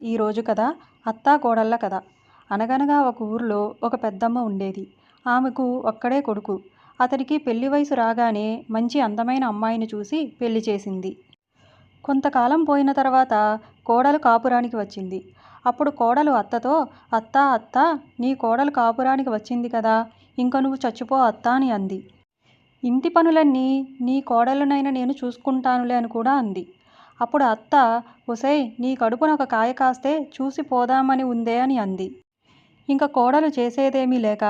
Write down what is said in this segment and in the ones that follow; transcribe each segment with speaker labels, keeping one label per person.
Speaker 1: ఈరోజు కథ అత్తా కోడళ్ళ కథ. అనగనగా ఒక ఊరిలో ఒక పెద్దమ్మ ఉండేది. ఆమెకు ఒక్కడే కొడుకు. అతడికి పెళ్లి వయసు రాగానే మంచి అందమైన అమ్మాయిని చూసి పెళ్లి చేసింది. కొంతకాలం పోయిన తర్వాత కోడలు కాపురానికి వచ్చింది. అప్పుడు కోడలు అత్తతో, అత్తా అత్తా, నీ కోడలు కాపురానికి వచ్చింది కదా, ఇంక నువ్వు చచ్చిపో అత్తా అని అంది. ఇంటి పనులన్నీ నీ కోడలునైనా నేను చూసుకుంటానులే అని కూడా అంది. అప్పుడు అత్త, ఒసేయ్, నీ కడుపున ఒక కాయ కాస్తే చూసి పోదామని ఉందే అని అంది. ఇంక కోడలు చేసేదేమీ లేక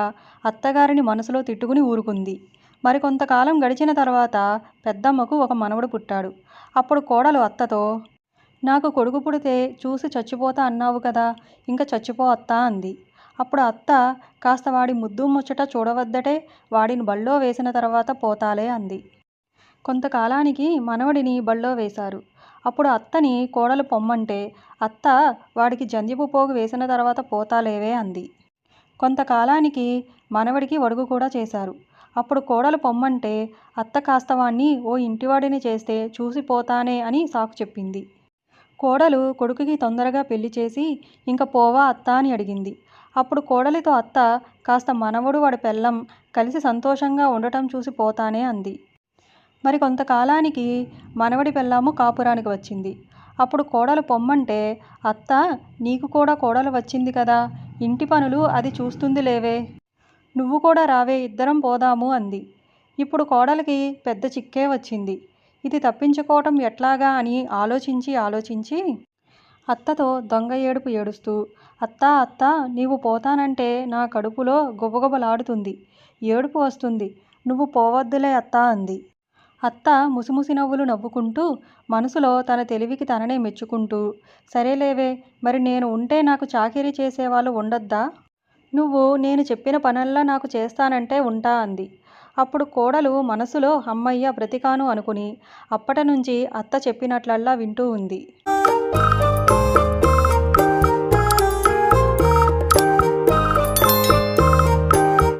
Speaker 1: అత్తగారిని మనసులో తిట్టుకుని ఊరుకుంది. మరికొంతకాలం గడిచిన తర్వాత పెద్దమ్మకు ఒక మనవడు పుట్టాడు. అప్పుడు కోడలు అత్తతో, నాకు కొడుకు పుడితే చూసి చచ్చిపోతా అన్నావు కదా, ఇంక చచ్చిపో అత్తా అంది. అప్పుడు అత్త, కాస్త వాడి ముద్దు ముచ్చట చూడవద్దటే, వాడిని బళ్ళో వేసిన తర్వాత పోతాలే అంది. కొంతకాలానికి మనవడిని బళ్ళో వేశారు. అప్పుడు అత్తని కోడలు పొమ్మంటే అత్త, వాడికి జంధ్యపు పోగు వేసిన తర్వాత పోతాలేవే అంది. కొంతకాలానికి మనవడికి వడుగు కూడా చేశారు. అప్పుడు కోడలు పొమ్మంటే అత్త కాస్త వాణ్ణి ఓ ఇంటివాడిని చేస్తే చూసిపోతానే అని సాకు చెప్పింది. కోడలు కొడుకుకి తొందరగా పెళ్లి చేసి ఇంక పోవా అత్త అని అడిగింది. అప్పుడు కోడలితో అత్త, కాస్త మనవడు వాడి పెళ్ళం కలిసి సంతోషంగా ఉండటం చూసి పోతానే అంది. మరి కొంతకాలానికి మనవడి పెళ్ళాము కాపురానికి వచ్చింది. అప్పుడు కోడలు పొమ్మంటే అత్త, నీకు కూడా కోడలు వచ్చింది కదా, ఇంటి పనులు అది చూస్తుంది లేవే, నువ్వు కూడా రావే, ఇద్దరం పోదాము అంది. ఇప్పుడు కోడలికి పెద్ద చిక్కే వచ్చింది. ఇది తప్పించుకోవటం ఎట్లాగా అని ఆలోచించి అత్తతో దొంగ ఏడుపు ఏడుస్తూ, అత్తా అత్తా, నీవు పోతానంటే నా కడుపులో గుబగుబలాడుతుంది, ఏడుపు వస్తుంది, నువ్వు పోవద్దులే అత్తా అంది. అత్త ముసిముసి నవ్వులు నవ్వుకుంటూ మనసులో తన తెలివికి తననే మెచ్చుకుంటూ, సరేలేవే, మరి నేను ఉంటే నాకు చాకిరీ చేసేవాళ్ళు ఉండొద్దా, నువ్వు నేను చెప్పిన పనల్లా నాకు చేస్తానంటే ఉంటా అంది. అప్పుడు కోడలు మనసులో అమ్మయ్య బ్రతికాను అనుకుని అప్పటి నుంచి అత్త చెప్పినట్లల్లా వింటూ ఉంది.